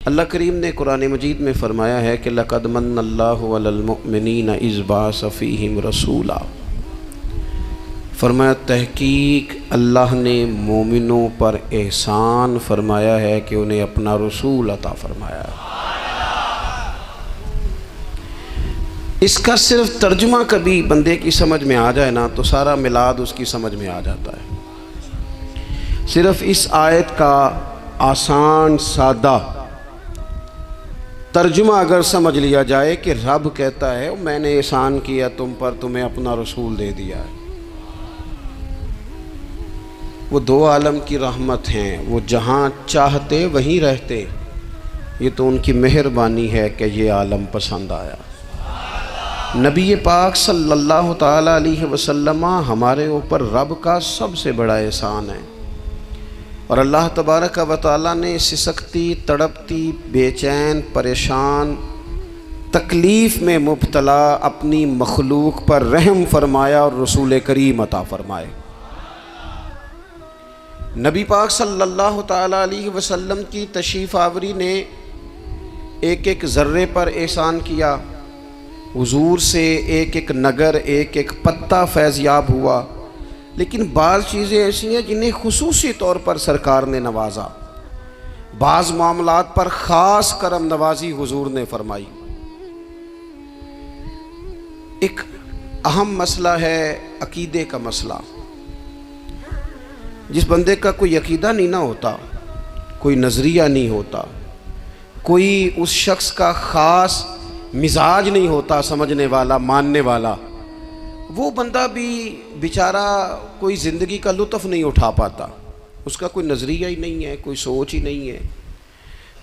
अल्लाह करीम ने कुरान मजीद में फ़रमाया है कि लक़द मन्नल्लाहु अलल मुअमिनीना इज़ बअस फ़ीहिम रसूला। फरमाया तहकीक अल्लाह ने मोमिनों पर एहसान फरमाया है कि उन्हें अपना रसूल अता फरमाया। इसका सिर्फ तर्जुमा कभी बंदे की समझ में आ जाए ना तो सारा मिलाद उसकी समझ में आ जाता है। सिर्फ इस आयत का आसान सादा तर्जुमा अगर समझ लिया जाए कि रब कहता है मैंने एहसान किया तुम पर, तुम्हें अपना रसूल दे दिया है। वो दो आलम की रहमत हैं, वो जहाँ चाहते वहीं रहते। ये तो उनकी मेहरबानी है कि ये आलम पसंद आया। नबी पाक सल्लल्लाहु ताला अलैहि वसल्लम हमारे ऊपर रब का सबसे बड़ा एहसान है। और अल्लाह तबारक व तआला ने सिसकती, तड़पती, बेचैन, परेशान, तकलीफ़ में मुब्तला अपनी मखलूक पर रहम फरमाया और रसूल करीम अता फरमाए। नबी पाक सल्लल्लाहु ताला अलैहि वसल्लम की तशरीफ़ आवरी ने एक एक ज़र्रे पर एहसान किया। हुजूर से एक एक नगर, एक एक पत्ता फैज़याब हुआ। लेकिन बाज़ चीज़ें ऐसी हैं जिन्हें खुसूसी तौर पर सरकार ने नवाजा। बाज़ मामलात पर ख़ास करम नवाजी हुजूर ने फरमाई। एक अहम मसला है अकीदे का मसला। जिस बंदे का कोई अकीदा नहीं ना होता, कोई नज़रिया नहीं होता, कोई उस शख्स का ख़ास मिजाज नहीं होता समझने वाला, मानने वाला, वो बंदा भी बेचारा कोई ज़िंदगी का लुत्फ़ नहीं उठा पाता। उसका कोई नज़रिया ही नहीं है, कोई सोच ही नहीं है,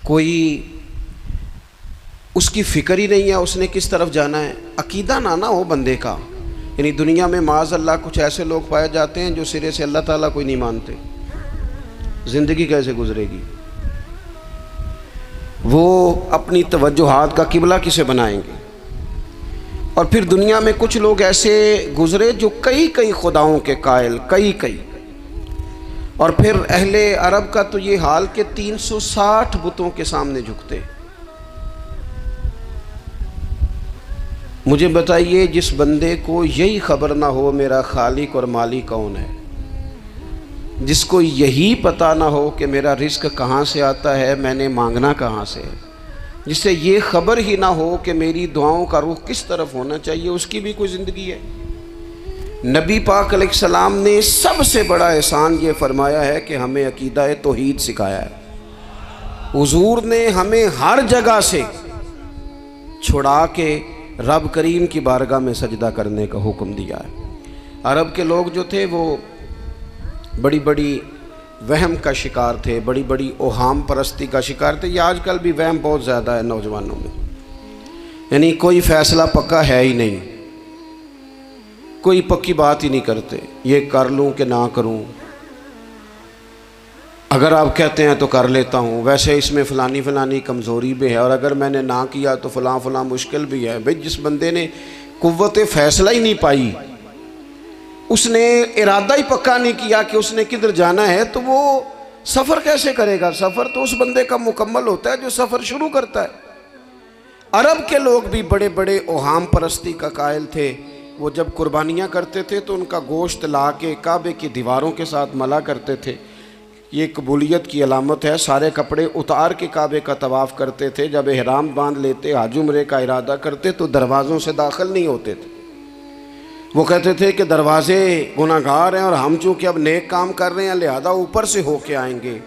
कोई उसकी फ़िक्र ही नहीं है उसने किस तरफ जाना है। अकीदा ना हो बंदे का। यानी दुनिया में माज़ अल्लाह कुछ ऐसे लोग पाए जाते हैं जो सिरे से अल्लाह ताला कोई नहीं मानते। ज़िंदगी कैसे गुजरेगी? वो अपनी तवज्जुहात का किबला किसे बनाएंगे? और फिर दुनिया में कुछ लोग ऐसे गुज़रे जो कई कई खुदाओं के कायल, कई। और फिर अहले अरब का तो ये हाल कि 360 बुतों के सामने झुकते। मुझे बताइए, जिस बंदे को यही खबर ना हो मेरा खालिक और मालिक कौन है, जिसको यही पता ना हो कि मेरा रिस्क कहाँ से आता है, मैंने मांगना कहाँ से है, जिससे ये खबर ही ना हो कि मेरी दुआओं का रुख किस तरफ होना चाहिए, उसकी भी कोई ज़िंदगी है? नबी पाक अलैहिस्सलाम ने सबसे बड़ा एहसान ये फरमाया है कि हमें अकीदा तौहीद सिखाया है। हुजूर ने हमें हर जगह से छुड़ा के रब करीम की बारगाह में सजदा करने का हुक्म दिया है। अरब के लोग जो थे वो बड़ी बड़ी वहम का शिकार थे, बड़ी बड़ी ओहाम परस्ती का शिकार थे। ये आजकल भी वहम बहुत ज़्यादा है नौजवानों में। यानी कोई फ़ैसला पक्का है ही नहीं, कोई पक्की बात ही नहीं करते, ये कर लूँ कि ना करूँ, अगर आप कहते हैं तो कर लेता हूँ, वैसे इसमें फ़लानी कमज़ोरी भी है, और अगर मैंने ना किया तो फ़लाँ मुश्किल भी है। भाई जिस बंदे ने कुव्वत फ़ैसला ही नहीं पाई, उसने इरादा ही पक्का नहीं किया कि उसने किधर जाना है, तो वो सफ़र कैसे करेगा? सफ़र तो उस बंदे का मुकम्मल होता है जो सफ़र शुरू करता है। अरब के लोग भी बड़े बड़े ओहाम परस्ती का कायल थे। वो जब कुर्बानियाँ करते थे तो उनका गोश्त ला के काबे की दीवारों के साथ मला करते थे। ये कबूलियत की अलामत है। सारे कपड़े उतार के काबे का तवाफ़ करते थे। जब एहराम बांध लेते, हज उम्रे का इरादा करते, तो दरवाज़ों से दाखिल नहीं होते थे। वो कहते थे कि दरवाज़े गुनाहगार हैं और हम चूँकि अब नेक काम कर रहे हैं लिहाजा ऊपर से होके आएंगे।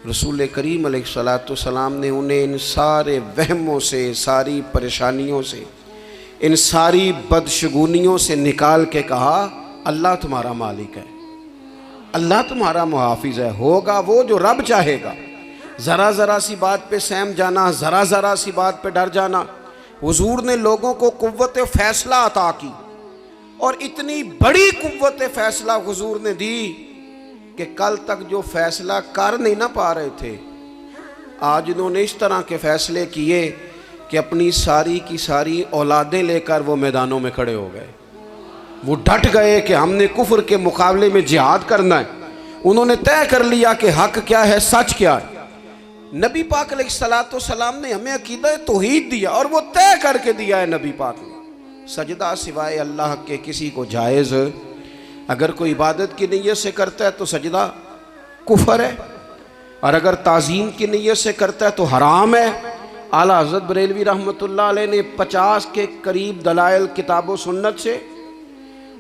रसूल करीम अलैहिस्सलाम ने उन्हें इन सारे वहमों से, सारी परेशानियों से, इन सारी बदशगुनियों से निकाल के कहा अल्लाह तुम्हारा मालिक है, अल्लाह तुम्हारा मुहाफिज है। होगा वो जो रब चाहेगा। ज़रा ज़रा सी बात पे सहम जाना, ज़रा ज़रा सी बात पे डर जाना। हुजूर ने लोगों को कुव्वत फ़ैसला अता की, और इतनी बड़ी कुव्वत फ़ैसला हुजूर ने दी कि कल तक जो फ़ैसला कर नहीं ना पा रहे थे, आज उन्होंने इस तरह के फ़ैसले किए कि अपनी सारी की सारी औलादें लेकर वो मैदानों में खड़े हो गए। वो डट गए कि हमने कुफ्र के मुकाबले में जिहाद करना है। उन्होंने तय कर लिया कि हक क्या है, सच क्या है। नबी पाक अलैहिस्सलाम ने हमें अकीदा तौहीद दिया और वो तय करके दिया है नबी पाक ने, सजदा सिवाय अल्लाह के किसी को जायज़, अगर कोई इबादत की नीयत से करता है तो सजदा कुफर है, और अगर ताज़ीम की नीयत से करता है तो हराम है। आला हज़रत बरेलवी रहमतुल्लाह अलैह ने 50 के करीब दलाइल किताब सुन्नत से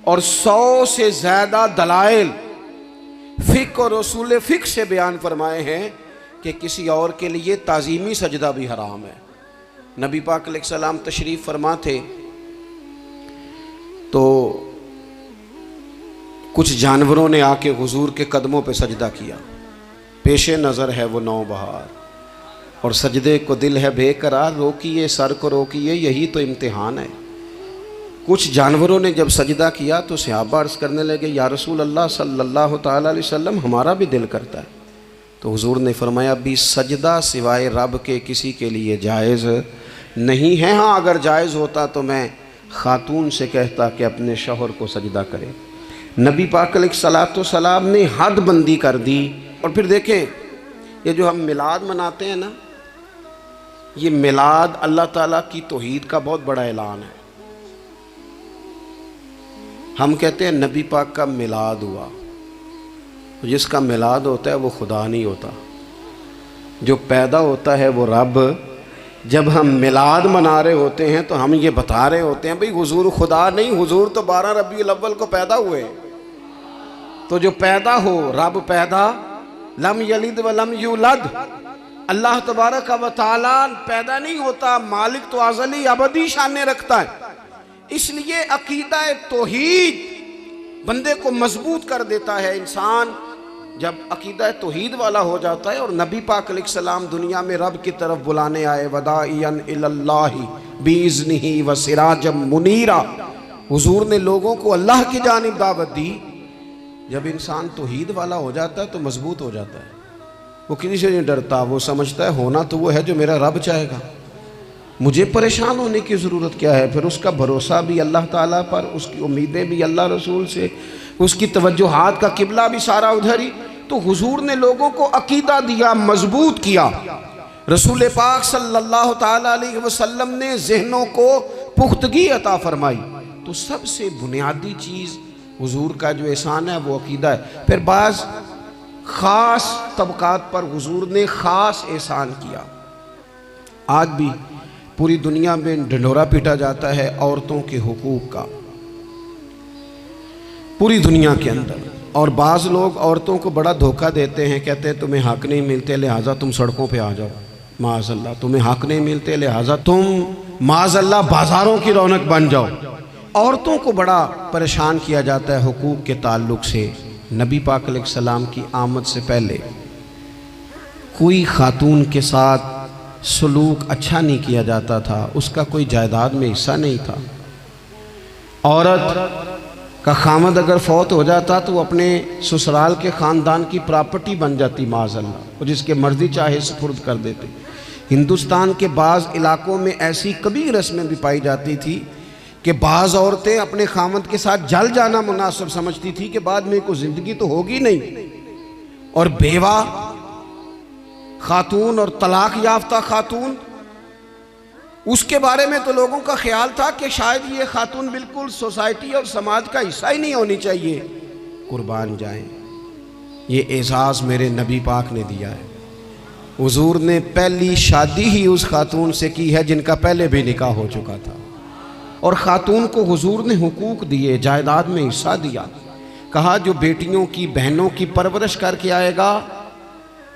और 100 से ज़्यादा दलाइल फ़िक़्ह और उसूल फ़िक़्ह से बयान फरमाए हैं कि किसी और के लिए ताज़ीमी सजदा भी हराम है। नबी पाक अलैहिस्सलाम तशरीफ़ फरमा थे तो कुछ जानवरों ने आके हुजूर के कदमों पे सजदा किया, पेशे नज़र है वो नौबहार और सजदे को दिल है बेकरार, रोकिए सर को रोकिए यही तो इम्तिहान है। कुछ जानवरों ने जब सजदा किया तो सहाबा अर्ज़ करने लगे, या रसूल अल्लाह सल्लल्लाहु ताला अलैहि वसल्लम हमारा भी दिल करता है। तो हुजूर ने फरमाया, भी सजदा सिवाय रब के किसी के लिए जायज़ नहीं है। हाँ, अगर जायज़ होता तो मैं ख़ातून से कहता कि अपने शौहर को सजदा करे। नबी पाक अलैहिस्सलाम ने हद बंदी कर दी। और फिर देखें, ये जो हम मिलाद मनाते हैं ना, ये मिलाद अल्लाह ताला की तौहीद का बहुत बड़ा ऐलान है। हम कहते हैं नबी पाक का मिलाद हुआ, तो जिसका मिलाद होता है वो खुदा नहीं होता, जो पैदा होता है वो रब। जब हम मिलाद मना रहे होते हैं तो हम ये बता रहे होते हैं भाई हुजूर खुदा नहीं, हुजूर तो 12 रबीउल अव्वल को पैदा हुए। तो जो पैदा हो, रब पैदा, लम यलिद व लम यूलद, अल्लाह तबारक व तआला पैदा नहीं होता, मालिक तो अज़ली अबदी शान रखता है। इसलिए अकीदा तौहीद बंदे को मजबूत कर देता है। इंसान जब अकीदा तौहीद वाला हो जाता है और नबी पाक अलैहिस्सलाम दुनिया में रब की तरफ बुलाने आए, वदाइयन इलल्लाहि बिइज़्निही व सिराजम मुनीरा, हुजूर ने लोगों को अल्लाह की जानिब दावत दी। जब इंसान तौहीद वाला हो जाता है तो मजबूत हो जाता है, वो किसी से नहीं डरता, वो समझता है होना तो वो है जो मेरा रब चाहेगा, मुझे परेशान होने की ज़रूरत क्या है। फिर उसका भरोसा भी अल्लाह ताला पर, उसकी उम्मीदें भी अल्लाह रसूल से, उसकी तवज्जुहात का किबला भी सारा उधर ही। तो हुजूर ने लोगों को अकीदा दिया, मजबूत किया। रसूल पाक सल्लल्लाहु ताला अलैहि वसल्लम ने ज़हनों को पुख्तगी अता फरमाई। तो सबसे बुनियादी चीज़ हुजूर का जो एहसान है वो अकीदा है। फिर बाज़ ख़ास तबकात पर हुजूर ने ख़ास एहसान किया। आज भी पूरी दुनिया में ढिंढोरा पीटा जाता है औरतों के हुकूक का, पूरी दुनिया के अंदर। और बाज़ लोग औरतों को बड़ा धोखा देते हैं, कहते हैं तुम्हें हक नहीं मिलते लिहाजा तुम सड़कों पे आ जाओ, माज़अल्लाह तुम्हें हक नहीं मिलते लिहाजा तुम माज़अल्लाह बाज़ारों की रौनक बन जाओ। औरतों को बड़ा परेशान किया जाता है हुकूक के ताल्लुक़ से। नबी पाक अलैहिस्सलाम की आमद से पहले कोई खातून के साथ सलूक अच्छा नहीं किया जाता था, उसका कोई जायदाद में हिस्सा नहीं था। औरत का खामद अगर फौत हो जाता तो वो अपने ससुराल के ख़ानदान की प्रॉपर्टी बन जाती माज़अल्लाह, और जिसके मर्ज़ी चाहे सुपुर्द कर देते। हिंदुस्तान के बाज़ इलाकों में ऐसी कभी रस्में भी पाई जाती थी कि बाज़ औरतें अपने खामद के साथ जल जाना मुनासिब समझती थी कि बाद में कोई ज़िंदगी तो होगी नहीं। और बेवा खातून और तलाक याफ्ता खातून, उसके बारे में तो लोगों का ख्याल था कि शायद ये खातून बिल्कुल सोसाइटी और समाज का हिस्सा ही नहीं होनी चाहिए। कुर्बान जाएं, ये एजाज़ मेरे नबी पाक ने दिया है। हुजूर ने पहली शादी ही उस खातून से की है जिनका पहले भी निकाह हो चुका था, और ख़ातून को हुजूर ने हुकूक दिए, जायदाद में हिस्सा दिया। कहा जो बेटियों की बहनों की परवरिश करके आएगा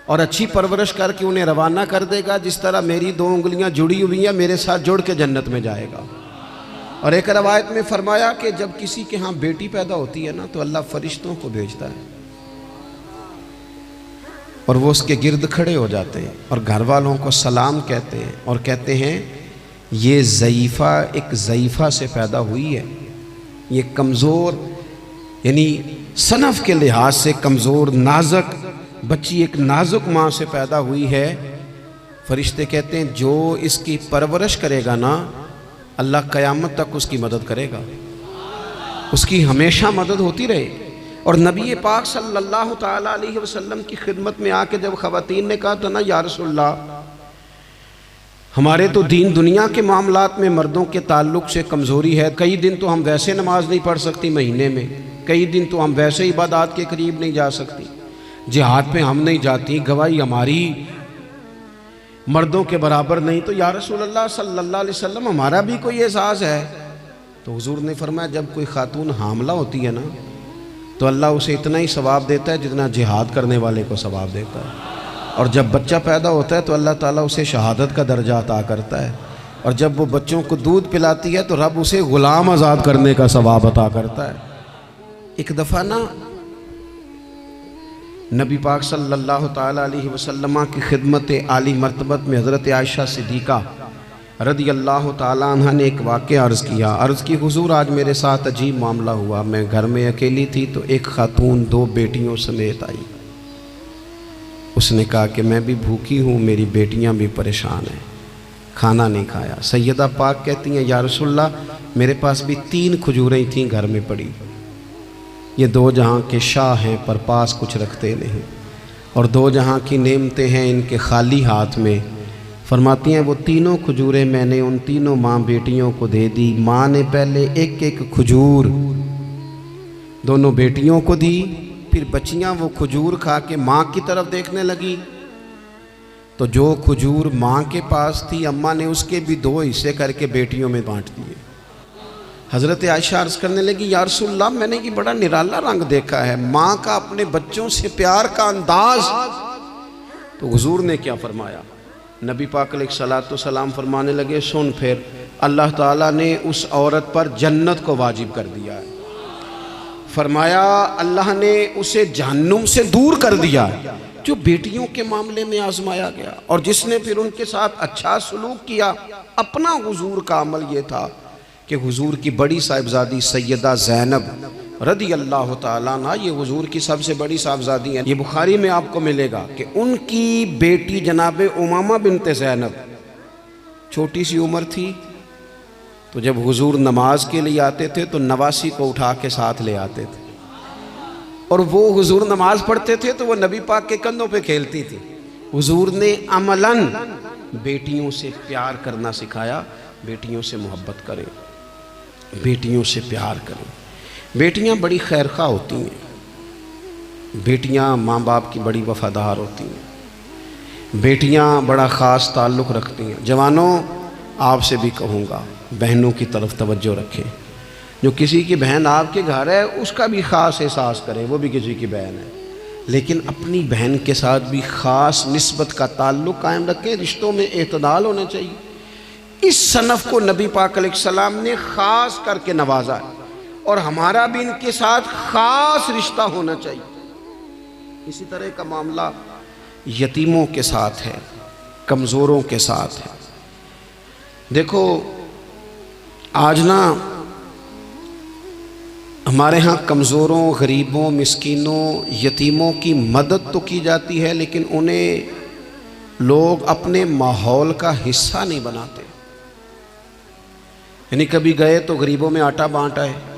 और अच्छी परवरिश करके उन्हें रवाना कर देगा, जिस तरह मेरी 2 उंगलियां जुड़ी हुई हैं मेरे साथ जुड़ के जन्नत में जाएगा। और एक रवायत में फरमाया कि जब किसी के यहाँ बेटी पैदा होती है ना तो अल्लाह फरिश्तों को भेजता है और वो उसके गिर्द खड़े हो जाते हैं और घर वालों को सलाम कहते हैं और कहते हैं ये ज़ईफ़ा एक ज़ईफ़ा से पैदा हुई है, ये कमज़ोर यानी सनफ़ के लिहाज से कमज़ोर नाजुक बच्ची एक नाजुक माँ से पैदा हुई है। फरिश्ते कहते हैं जो इसकी परवरिश करेगा ना अल्लाह क़यामत तक उसकी मदद करेगा, उसकी हमेशा मदद होती रहे। और नबी पाक सल्लल्लाहु ताला अलैहि वसल्लम की खिदमत में आके जब ख़वातीन ने कहा था ना, या रसूलल्लाह हमारे तो दीन दुनिया के मामलात में मर्दों के ताल्लुक़ से कमज़ोरी है, कई दिन तो हम वैसे नमाज नहीं पढ़ सकती महीने में, कई दिन तो हम वैसे इबादत के करीब नहीं जा सकती, जिहाद पे हम नहीं जाती, गवाही हमारी मर्दों के बराबर नहीं, तो या रसूलल्लाह सल्लल्लाहु अलैहि वसल्लम हमारा भी कोई एहसास है? तो हुजूर ने फरमाया, जब कोई खातून हामला होती है ना तो अल्लाह उसे इतना ही सवाब देता है जितना जिहाद करने वाले को सवाब देता है, और जब बच्चा पैदा होता है तो अल्लाह ताला उसे शहादत का दर्जा अता करता है, और जब वो बच्चों को दूध पिलाती है तो रब उसे ग़ुलाम आज़ाद करने का सवाब अता करता है। एक दफ़ा ना नबी पाक सल्लल्लाहु ताला अलैहि वसल्लम की खिदमत आली मर्तबत में हज़रत आयशा सिद्दीक़ा रदी अल्लाह ताला अन्हा ने एक वाक़या अर्ज़ किया। अर्ज़ की, हुज़ूर आज मेरे साथ अजीब मामला हुआ, मैं घर में अकेली थी तो एक खातून 2 बेटियों समेत आई। उसने कहा कि मैं भी भूखी हूँ, मेरी बेटियाँ भी परेशान हैं, खाना नहीं खाया। सैयदा पाक कहती हैं, या रसूलल्लाह मेरे पास भी 3 खजूरें थीं घर में पड़ी, ये 2 जहाँ के शाह हैं पर पास कुछ रखते नहीं, और 2 जहाँ की नेमतें हैं इनके खाली हाथ में। फरमाती हैं वो तीनों खजूरें मैंने उन तीनों माँ बेटियों को दे दी। माँ ने पहले एक एक खजूर दोनों बेटियों को दी, फिर बच्चियाँ वो खजूर खा के माँ की तरफ देखने लगी, तो जो खजूर माँ के पास थी अम्मा ने उसके भी 2 हिस्से करके बेटियों में बांट दिए। हज़रत आयशा अर्ज़ करने लगी, या रसूलल्लाह मैंने ये बड़ा निराला रंग देखा है, माँ का अपने बच्चों से प्यार का अंदाज। तो हुजूर ने क्या फरमाया? नबी पाक अलैहिस्सलातु सलाम फरमाने लगे, सुन फिर अल्लाह ताला ने उस औरत पर जन्नत को वाजिब कर दिया है। फरमाया अल्लाह ने उसे जहन्नुम से दूर कर दिया जो बेटियों के मामले में आजमाया गया, और जिसने फिर उनके साथ अच्छा सलूक किया। अपना हुजूर का अमल ये था कि हुजूर की बड़ी साहिबजादी सैयदा ज़ैनब रदी अल्लाह ताला अन्हा, ये हुजूर की सबसे बड़ी साहिबजादी हैं। ये बुखारी में आपको मिलेगा कि उनकी बेटी जनाब उमामा बिनते ज़ैनब छोटी सी उम्र थी, तो जब हुजूर नमाज के लिए आते थे तो नवासी को उठा के साथ ले आते थे, और वो हुजूर नमाज पढ़ते थे तो वो नबी पाक के कंधों पे खेलती थी। हुजूर ने अमलन बेटियों से प्यार करना सिखाया, बेटियों से मोहब्बत करें, बेटियों से प्यार करें। बेटियां बड़ी खैरखा होती हैं, बेटियां माँ बाप की बड़ी वफ़ादार होती हैं, बेटियां बड़ा ख़ास ताल्लुक़ रखती हैं। जवानों आपसे भी कहूँगा, बहनों की तरफ तवज्जो रखें। जो किसी की बहन आपके घर है उसका भी ख़ास एहसास करें, वो भी किसी की बहन है, लेकिन अपनी बहन के साथ भी ख़ास निस्बत का ताल्लुक़ कायम रखें। रिश्तों में एतदाल होना चाहिए। इस सनफ़ को नबी पाक अलैहिस्सलाम ने ख़ास करके नवाजा है, और हमारा भी इनके साथ ख़ास रिश्ता होना चाहिए। इसी तरह का मामला यतीमों के साथ है, कमज़ोरों के साथ है। देखो आज ना हमारे यहाँ कमज़ोरों, गरीबों, मिस्कीनों, यतीमों की मदद तो की जाती है, लेकिन उन्हें लोग अपने माहौल का हिस्सा नहीं बनाते। यानी कभी गए तो गरीबों में आटा बांटा है,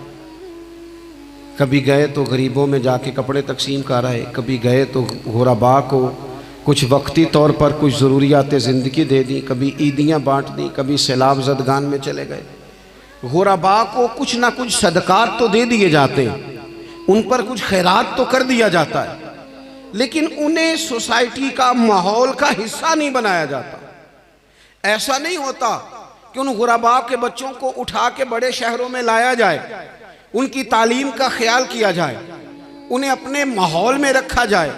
कभी गए तो गरीबों में जाके कपड़े तकसीम कर रहे, कभी गए तो गुरबा को कुछ वक्ती तौर पर कुछ ज़रूरियात ज़िंदगी दे दी, कभी ईदियाँ बांट दी, कभी सैलाब ज़दगान में चले गए। गुरबा को कुछ ना कुछ सदक़ात तो दे दिए जाते हैं, उन पर कुछ खैरात तो कर दिया जाता है, लेकिन उन्हें सोसाइटी का माहौल का हिस्सा नहीं बनाया जाता। ऐसा नहीं होता कि उन गुरबा के बच्चों को उठा के बड़े शहरों में लाया जाए, उनकी तालीम का ख्याल किया जाए, उन्हें अपने माहौल में रखा जाए,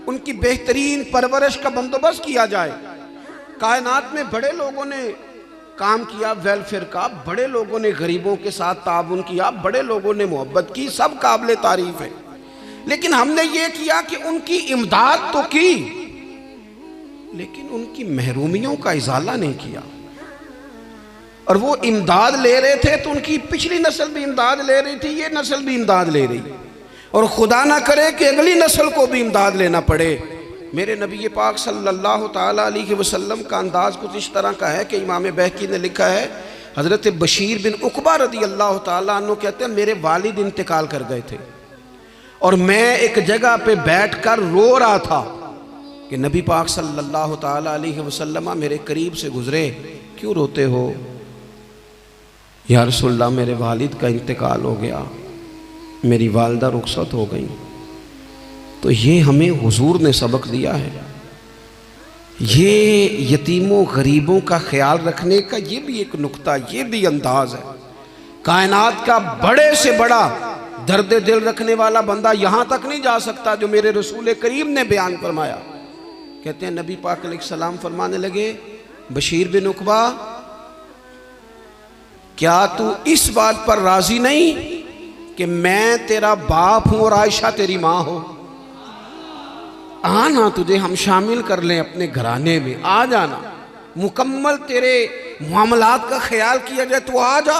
उनकी बेहतरीन परवरिश का बंदोबस्त किया जाए। कायनात में बड़े लोगों ने काम किया वेलफेयर का, बड़े लोगों ने गरीबों के साथ ताबुन किया, बड़े लोगों ने मोहब्बत की, सब काबिल तारीफ है। लेकिन हमने ये किया कि उनकी इमदाद तो की, लेकिन उनकी महरूमियों का इजाला नहीं किया। और वो इमदाद ले रहे थे तो उनकी पिछली नस्ल भी इमदाद ले रही थी, ये नस्ल भी इमदाद ले रही, और खुदा ना करे कि अगली नस्ल को भी इमदाद लेना पड़े। मेरे नबी पाक सल्लल्लाहु ताला अलैहि वसल्लम का अंदाज़ कुछ इस तरह का है कि इमाम बहकी ने लिखा है, हज़रत बशीर बिन उक़बा रदी अल्लाह ताला अन्हु कहते हैं मेरे वालिद इंतकाल कर गए थे, और मैं एक जगह पे बैठकर रो रहा था कि नबी पाक सल्लल्लाहु ताला अलैहि वसल्लम मेरे करीब से गुजरे, क्यों रोते हो? या रसूलल्लाह मेरे वालिद का इंतकाल हो गया, मेरी वालदा रुखसत हो गई। तो ये हमें हुजूर ने सबक दिया है। ये यतीमों गरीबों का ख्याल रखने का ये भी एक नुक्ता, ये भी अंदाज है। कायनात का बड़े से बड़ा दर्द दिल रखने वाला बंदा यहाँ तक नहीं जा सकता जो मेरे रसूल करीम ने बयान फरमाया। कहते हैं नबी पाक अलैहिस्सलाम फरमाने लगे, बशीर बिन उकबा, क्या तू इस बात पर राजी नहीं कि मैं तेरा बाप हूं और आयशा तेरी मां हो? आना, तुझे हम शामिल कर लें अपने घराने में, आ जाना, मुकम्मल तेरे मामलात का ख्याल किया जाए, तू आ जा।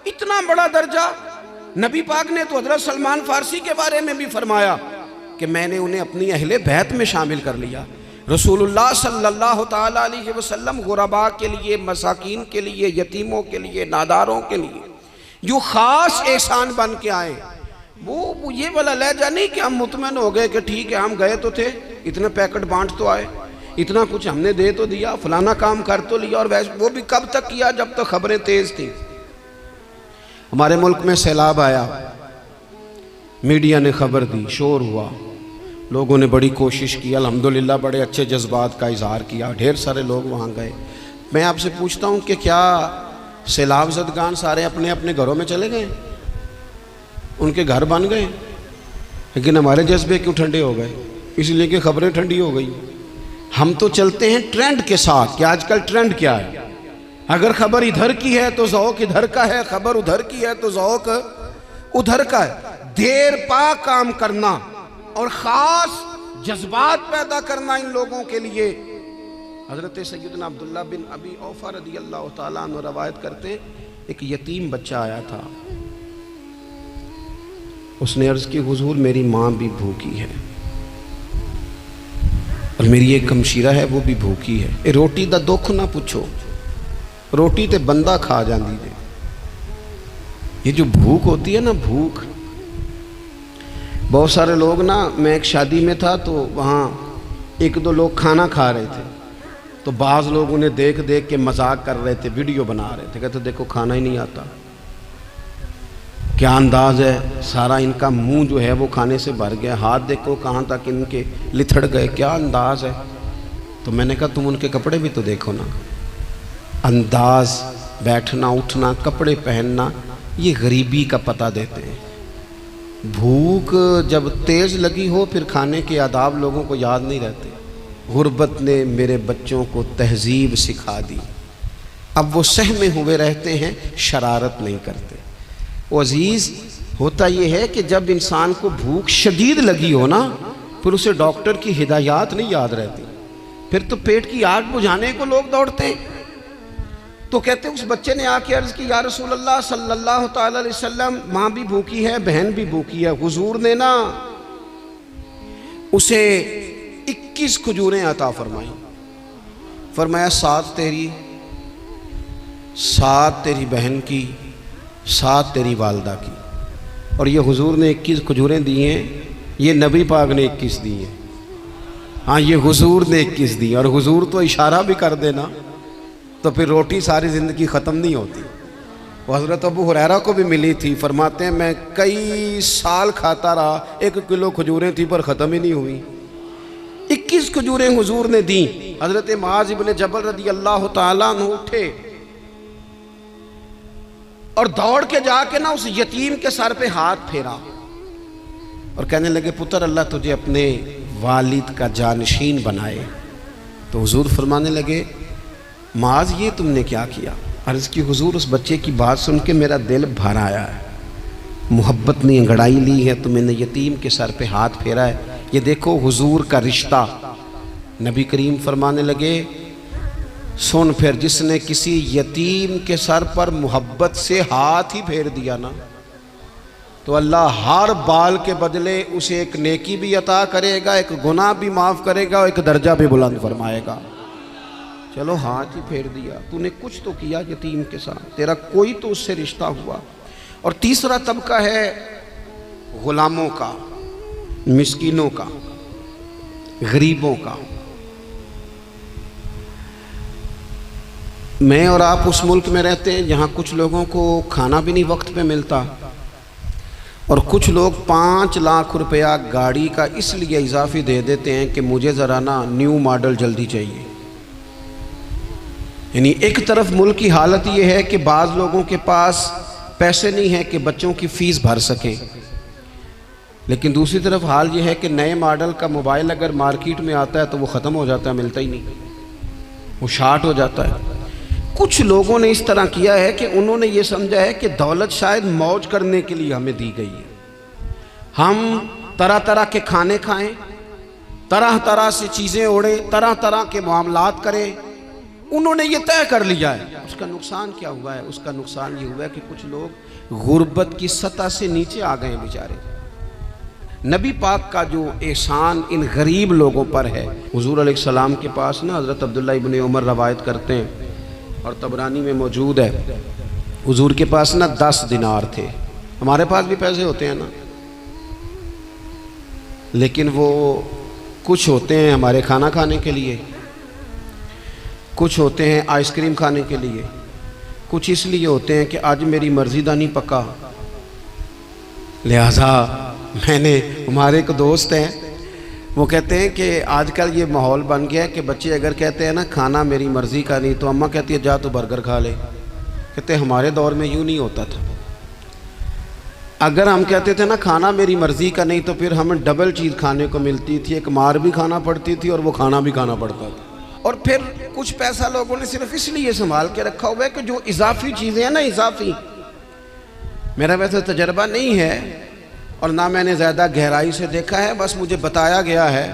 इतना बड़ा दर्जा। नबी पाक ने तो हजरत सलमान फारसी के बारे में भी फरमाया कि मैंने उन्हें अपनी अहले बैत में शामिल कर लिया। रसूलुल्लाह सल्लल्लाहु ताला अलैहि वसल्लम गुरबा के लिए, मसाकीन के लिए, यतीमों के लिए, नादारों के लिए जो ख़ास एहसान बन के आए, वो ये वाला लहजा नहीं कि हम मुतमईन हो गए कि ठीक है हम गए तो थे, इतने पैकेट बांट तो आए, इतना कुछ हमने दे तो दिया, फलाना काम कर तो लिया, और वैसे वो भी कब तक किया जब तक खबरें तेज़ थी। हमारे मुल्क में सैलाब आया, मीडिया ने खबर दी, शोर हुआ, लोगों ने बड़ी कोशिश की, अल्हम्दुलिल्लाह बड़े अच्छे जज्बात का इजहार किया, ढेर सारे लोग वहाँ गए। मैं आपसे पूछता हूँ कि क्या सैलाब ज़दगान सारे अपने अपने घरों में चले गए? उनके घर बन गए? लेकिन हमारे जज्बे क्यों ठंडे हो गए? इसलिए कि खबरें ठंडी हो गई। हम तो चलते हैं ट्रेंड के साथ कि आजकल ट्रेंड क्या है। अगर खबर इधर की है तो ज़ौक़ इधर का है, खबर उधर की है तो ज़ौक़ उधर का है। देर पा काम करना और ख़ास जज्बात पैदा करना इन लोगों के लिए। हज़रत सैयदना अब्दुल्लाह बिन अबी औफ़ा रज़ियल्लाहु ताला अन्हु रवायत करते हैं, एक यतीम बच्चा आया था, उसने अर्ज़ की, हुज़ूर मेरी माँ भी भूखी है और मेरी एक कमशीरा है वो भी भूखी है, ए रोटी दा दुख ना पूछो, रोटी ते बंदा खा जाती है। ये जो भूख होती है ना, भूख, बहुत सारे लोग ना, मैं एक शादी में था तो वहाँ एक दो लोग खाना खा रहे थे, तो बाज़ लोग उन्हें देख देख के मजाक कर रहे थे, वीडियो बना रहे थे, कहते देखो खाना ही नहीं आता, क्या अंदाज है, सारा इनका मुंह जो है वो खाने से भर गया, हाथ देखो कहाँ तक इनके लिथड़ गए, क्या अंदाज है। तो मैंने कहा तुम उनके कपड़े भी तो देखो ना, अंदाज, बैठना उठना, कपड़े पहनना, ये गरीबी का पता देते हैं। भूख जब तेज़ लगी हो फिर खाने के आदाब लोगों को याद नहीं रहते। गुर्बत ने मेरे बच्चों को तहजीब सिखा दी, अब वो सहमे हुए रहते हैं, शरारत नहीं करते। वो अजीज़, होता ये है कि जब इंसान को भूख शदीद लगी हो ना, फिर उसे डॉक्टर की हिदायत नहीं याद रहती, फिर तो पेट की आग बुझाने को लोग दौड़ते हैं। तो कहते उस बच्चे ने आके अर्ज़ की, या रसूल अल्लाह सल्लल्लाहु ताला अलैहि वसल्लम, माँ भी भूखी है, बहन भी भूखी है। हुजूर ने ना उसे 21 खजूरें अता फरमाई, फरमाया 7 तेरी, 7 तेरी बहन की, 7 तेरी वालदा की। और ये हुजूर ने 21 खजूरें दी हैं, ये नबी पाक ने 21 दी हैं। हाँ, ये हुजूर ने 21 दी, और हुजूर तो इशारा भी कर देना तो फिर रोटी सारी ज़िंदगी ख़त्म नहीं होती। वो हज़रत अबू हुरैरा को भी मिली थी, फरमाते हैं मैं कई साल खाता रहा, 1 किलो खजूरें थी पर ख़त्म ही नहीं हुई। 21 खजूरें हुजूर ने दी। हज़रत मुआज़ इब्न जबल रज़ी अल्लाह ताला अन्हु उठे और दौड़ के जाके ना उस यतीम के सर पे हाथ फेरा और कहने लगे, पुत्र अल्लाह तुझे अपने वालिद का जानशीन बनाए। तो हुजूर फरमाने लगे, माज ये तुमने क्या किया? अर्ज़ की, हुजूर उस बच्चे की बात सुन के मेरा दिल भर आया है, मोहब्बत ने अंगड़ाई ली है तो मैंने यतीम के सर पे हाथ फेरा है। ये देखो हुजूर का रिश्ता। नबी करीम फरमाने लगे, सुन, फिर जिसने किसी यतीम के सर पर मोहब्बत से हाथ ही फेर दिया ना, तो अल्लाह हर बाल के बदले उसे एक नेकी भी अता करेगा, एक गुनाह भी माफ़ करेगा और एक दर्जा भी बुलंद फरमाएगा। चलो हाथ ही फेर दिया, तूने कुछ तो किया यतीम के साथ, तेरा कोई तो उससे रिश्ता हुआ। और तीसरा तबका है ग़ुलामों का। मिस्कीनों का, गरीबों का। मैं और आप उस मुल्क में रहते हैं जहाँ कुछ लोगों को खाना भी नहीं वक्त पे मिलता, और कुछ लोग 5 लाख रुपया गाड़ी का इसलिए इजाफी दे देते हैं कि मुझे ज़रा ना न्यू मॉडल जल्दी चाहिए। यानी एक तरफ मुल्क की हालत ये है कि बाज़ लोगों के पास पैसे नहीं हैं कि बच्चों की फ़ीस भर सकें, लेकिन दूसरी तरफ हाल ये है कि नए मॉडल का मोबाइल अगर मार्केट में आता है तो वो ख़त्म हो जाता है, मिलता ही नहीं, वो शार्ट हो जाता है। कुछ लोगों ने इस तरह किया है कि उन्होंने ये समझा है कि दौलत शायद मौज करने के लिए हमें दी गई है, हम तरह तरह के खाने खाएं, तरह तरह से चीज़ें ओढ़ें, तरह तरह के मामलात करें। उन्होंने ये तय कर लिया है। उसका नुकसान क्या हुआ है? उसका नुकसान ये हुआ है कि कुछ लोग गुर्बत की सतह से नीचे आ गए बेचारे। नबी पाक का जो एहसान इन गरीब लोगों पर है, हुजूर अलैहिस्सलाम के पास ना हज़रत अब्दुल्ला इब्न उमर रवायत करते हैं और तबरानी में मौजूद है, हुजूर के पास ना 10 दिनार थे। हमारे पास भी पैसे होते हैं ना, लेकिन वो कुछ होते हैं हमारे खाना खाने के लिए, कुछ होते हैं आइसक्रीम खाने के लिए, कुछ इसलिए होते हैं कि आज मेरी मर्जी दा नहीं पक्का, लिहाजा मैंने, हमारे एक दोस्त हैं वो कहते हैं कि आजकल ये माहौल बन गया है कि बच्चे अगर कहते हैं ना खाना मेरी मर्ज़ी का नहीं, तो अम्मा कहती है जा तो बर्गर खा ले। कहते हैं हमारे दौर में यूँ नहीं होता था। अगर हम कहते थे ना खाना मेरी मर्ज़ी का नहीं, तो फिर हमें डबल चीज़ खाने को मिलती थी, एक मार भी खाना पड़ती थी और वो खाना भी खाना पड़ता था। और फिर कुछ पैसा लोगों ने सिर्फ इसलिए संभाल के रखा हुआ है कि जो इजाफी चीज़ें हैं ना, इजाफी, मेरा वैसे तजर्बा नहीं है और ना मैंने ज़्यादा गहराई से देखा है, बस मुझे बताया गया है,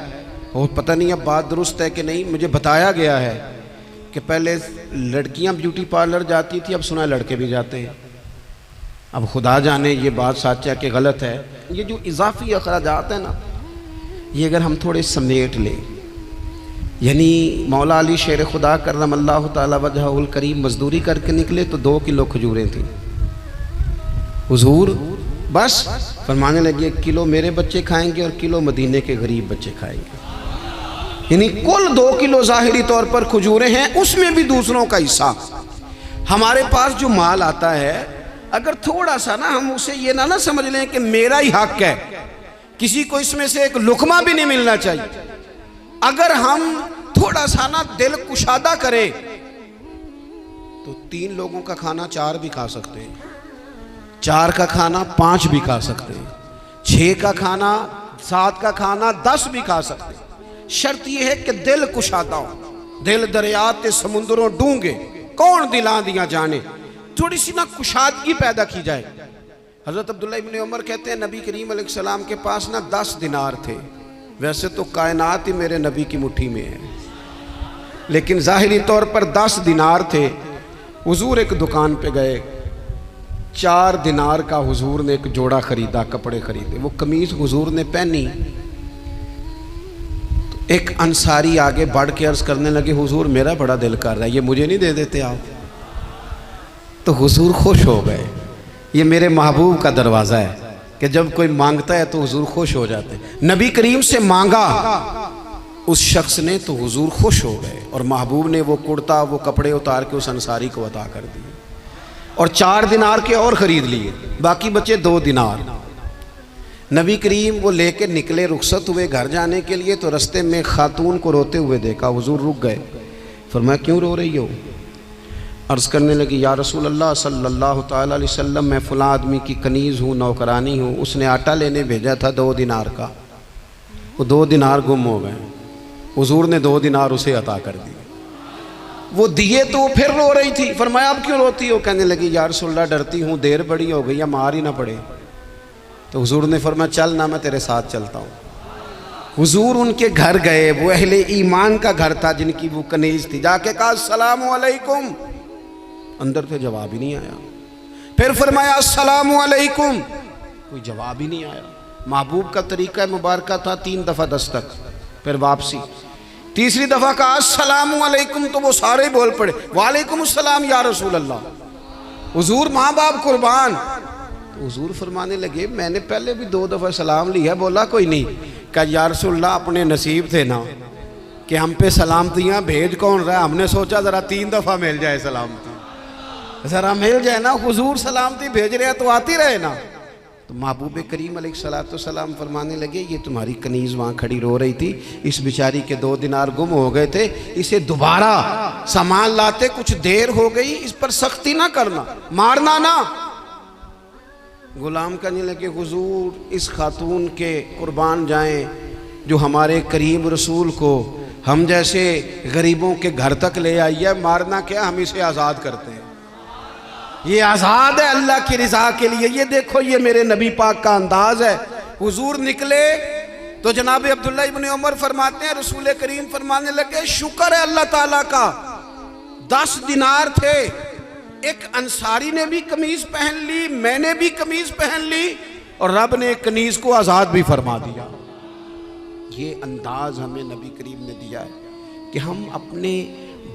और पता नहीं अब बात दुरुस्त है कि नहीं, मुझे बताया गया है कि पहले लड़कियां ब्यूटी पार्लर जाती थी, अब सुना लड़के भी जाते हैं। अब खुदा जाने ये बात सच है कि गलत है। ये जो इजाफी अखराजात है ना, ये अगर हम थोड़े समेट लें, यानी मौला अली शेर खुदा करमल्लाहु ताला वजहुल करीम मजदूरी करके निकले तो 2 किलो खजूरें थी। हुजूर बस फरमाने लगे 1 किलो मेरे बच्चे खाएंगे और किलो मदीने के गरीब बच्चे खाएंगे। यानी कुल 2 किलो ज़ाहिरी तौर पर खजूरें हैं, उसमें भी दूसरों का हिस्सा। हमारे पास जो माल आता है, अगर थोड़ा सा ना हम उसे ये ना समझ लें कि मेरा ही हक है, किसी को इसमें से एक लुकमा भी नहीं मिलना चाहिए। अगर हम थोड़ा सा ना दिल कुशादा करें तो 3 लोगों का खाना 4 भी खा सकते हैं, 4 का खाना 5 भी खा सकते हैं, 6 का खाना 7 का खाना 10 भी खा सकते हैं। शर्त यह है कि दिल कुशादा हो। दिल दरिया ते समुंदरों डूंगे कौन दिला दिया जाने, थोड़ी सी ना कुशादगी पैदा की जाए। हज़रत अब्दुल्ला इब्न उमर कहते हैं नबी करीम अलैहिस्सलाम के पास ना 10 दिनार थे। वैसे तो कायनात ही मेरे नबी की मुट्ठी में है, लेकिन ज़ाहिरी तौर पर 10 दिनार थे। हुजूर एक दुकान पे गए, 4 दिनार का हुजूर ने एक जोड़ा खरीदा, कपड़े खरीदे। वो कमीज हुजूर ने पहनी तो एक अंसारी आगे बढ़ के अर्ज करने लगे, हुजूर मेरा बड़ा दिल कर रहा है, ये मुझे नहीं दे देते आप? तो हुजूर खुश हो गए। ये मेरे महबूब का दरवाज़ा है कि जब कोई मांगता है तो हुजूर खुश हो जाते हैं। नबी करीम से मांगा उस शख्स ने तो हुजूर खुश हो गए, और महबूब ने वो कुर्ता, वो कपड़े उतार के उस अंसारी को अता कर दिए, और 4 दिनार के और ख़रीद लिए, बाकी बचे 2 दिनार। नबी करीम वो लेके निकले, रुखसत हुए घर जाने के लिए, तो रास्ते में खातून को रोते हुए देखा। हुजूर रुक गए, फरमाया क्यों रो रही हो? अर्ज़ करने लगी या रसूल अल्लाह सल्लल्लाहु ताला अलैहि वसल्लम, मैं फ़लाँ आदमी की कनीज़ हूँ, नौकरानी हूँ, उसने आटा लेने भेजा था 2 दिनार का, वो 2 दिनार गुम हो गए। हुजूर ने 2 दिनार उसे अता कर दिए। वो दिए तो वो फिर रो रही थी। फरमाया अब क्यों रोती हो? कहने लगी या रसूल अल्लाह डरती हूँ देर बड़ी हो गई या मार ही ना पड़े। तो हुजूर ने फरमाया चल ना, मैं तेरे साथ चलता हूँ। हुजूर उनके घर गए, वो अहले ईमान का घर था जिनकी वो कनीज थी। जाके कहा अस्सलामु अलैकुम, अंदर से जवाब ही नहीं आया। फिर फरमाया अस्सलामु अलैकुम, कोई जवाब ही नहीं आया। महबूब का तरीका मुबारक था 3 दफ़ा दस्तक, फिर वापसी। तीसरी दफ़ा कहा अस्सलामु अलैकुम, तो वो सारे बोल पड़े वालेकुम अस्सलाम या रसूल अल्लाह। हुजूर माँ बाप कुर्बान। तो हुजूर फरमाने लगे मैंने पहले भी 2 दफ़ा सलाम लिया, बोला कोई नहीं। कहा या रसूलल्लाह अपने नसीब थे ना कि हम पे सलामतियाँ भेज कौन रहा है, हमने सोचा ज़रा 3 दफ़ा मिल जाए सलामती, ज़रा मिल जाए ना, हुजूर सलामती भेज रहे हैं तो आती रहे ना। तो महबूब करीम अलैहिस्सलाम फरमाने लगे ये तुम्हारी कनीज़ वहाँ खड़ी रो रही थी, इस बेचारी के 2 दिनार गुम हो गए थे, इसे दोबारा सामान लाते कुछ देर हो गई, इस पर सख्ती ना करना, मारना ना। गुलाम कहने लगे हुजूर इस खातून के कुर्बान जाएं जो हमारे करीम रसूल को हम जैसे गरीबों के घर तक ले आई है, मारना क्या, हम इसे आज़ाद करते हैं, ये आज़ाद है अल्लाह की रिज़ा के लिए। ये देखो ये मेरे नबी पाक का अंदाज है। हुजूर निकले तो जनाब अब्दुल्ला इब्न उमर फरमाते हैं रसूल करीम फरमाने लगे शुक्र है अल्लाह ताला का, 10 दिनार थे, एक अंसारी ने भी कमीज पहन ली, मैंने भी कमीज पहन ली और रब ने कनीज को आज़ाद भी फरमा दिया। ये अंदाज हमें नबी करीम ने दिया है कि हम अपने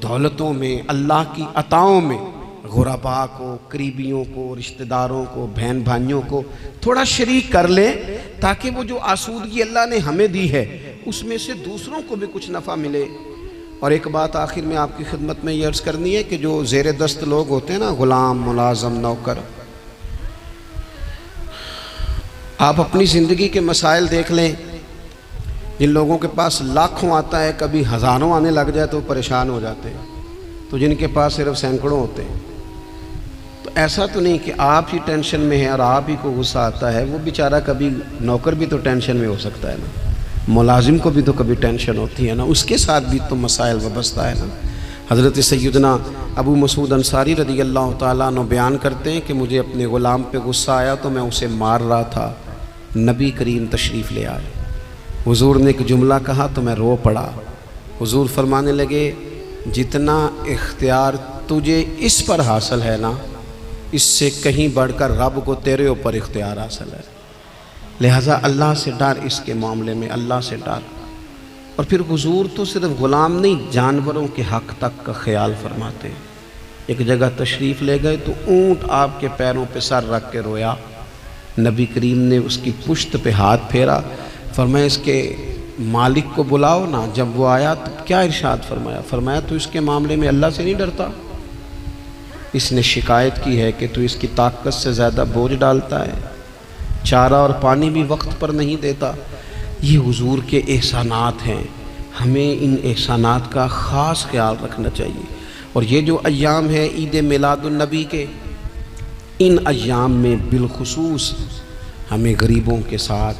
दौलतों में, अल्लाह की अताओं में गुरबा को, करीबियों को, रिश्तेदारों को, बहन भाइयों को थोड़ा शरीक कर लें ताकि वो जो आसूदगी अल्लाह ने हमें दी है उसमें से दूसरों को भी कुछ नफ़ा मिले। और एक बात आखिर में आपकी खिदमत में ये अर्ज़ करनी है कि जो ज़ेर दस्त लोग होते हैं ना, ग़ुलाम, मुलाज़म, नौकर, आप अपनी ज़िंदगी के मसाइल देख लें। जिन लोगों के पास लाखों आता है, कभी हज़ारों आने लग जाए तो परेशान हो जाते हैं, तो जिनके पास सिर्फ सैकड़ों होते हैं, तो ऐसा तो नहीं कि आप ही टेंशन में हैं और आप ही को गुस्सा आता है, वो बेचारा कभी नौकर भी तो टेंशन में हो सकता है ना, मुलाजिम को भी तो कभी टेंशन होती है ना, उसके साथ भी तो मसाइल वाबस्ता है ना। हज़रत सैयदना अबू मसूद अंसारी रज़ी अल्लाह ताला अन्हु बयान करते हैं कि मुझे अपने ग़ुलाम पे गुस्सा आया तो मैं उसे मार रहा था, नबी करीम तशरीफ़ ले आए, हुजूर ने एक जुमला कहा तो मैं रो पड़ा। हुजूर फरमाने लगे जितना इख्तियार तुझे इस पर हासिल है ना, इससे कहीं बढ़कर रब को तेरे ऊपर इख्तियार हासिल है, लिहाजा अल्लाह से डर, इसके मामले में अल्लाह से डर। और फिर हुजूर तो सिर्फ ग़ुलाम नहीं, जानवरों के हक़ तक का ख्याल फरमाते। एक जगह तशरीफ़ ले गए तो ऊँट आपके पैरों पे सर रख के रोया, नबी करीम ने उसकी पुश्त पे हाथ फेरा, फरमाया इसके मालिक को बुलाओ ना। जब वो आया तो क्या इरशाद फरमाया, फरमाया तो इसके मामले में अल्लाह से नहीं डरता, इसने शिकायत की है कि तू इसकी ताकत से ज़्यादा बोझ डालता है, चारा और पानी भी वक्त पर नहीं देता। ये हुजूर के एहसानात हैं, हमें इन एहसानात का ख़ास ख्याल रखना चाहिए। और ये जो अय्याम है ईद मिलादुन्नबी के, इन अय्याम में बिलखुसूस हमें गरीबों के साथ,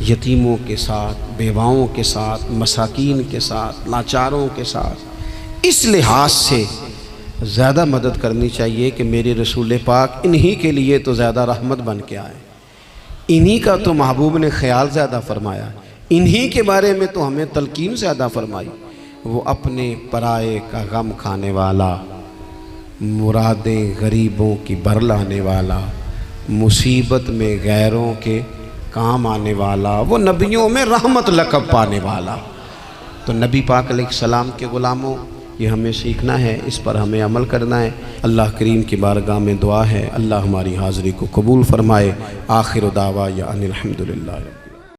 यतीमों के साथ, बेवाओं के साथ, मसाकीन के साथ, लाचारों के साथ इस लिहाज से ज़्यादा मदद करनी चाहिए कि मेरे रसूल पाक इन्हीं के लिए तो ज़्यादा रहमत बन के आए, इन्हीं का तो महबूब ने ख्याल ज़्यादा फरमाया, इन्हीं के बारे में तो हमें तलकीन ज़्यादा फरमाई। वो अपने पराए का गम खाने वाला, मुरादें गरीबों की भर लाने वाला, मुसीबत में गैरों के काम आने वाला, वो नबियों में रहमत लक़ब पाने वाला। तो नबी पाक अलैहिस्सलाम के ग़ुलामों, ये हमें सीखना है, इस पर हमें अमल करना है। अल्लाह करीम की बारगाह में दुआ है अल्लाह हमारी हाज़िरी को कबूल फ़रमाए। आखिर दावा या अनिल हम्दुलिल्लाह।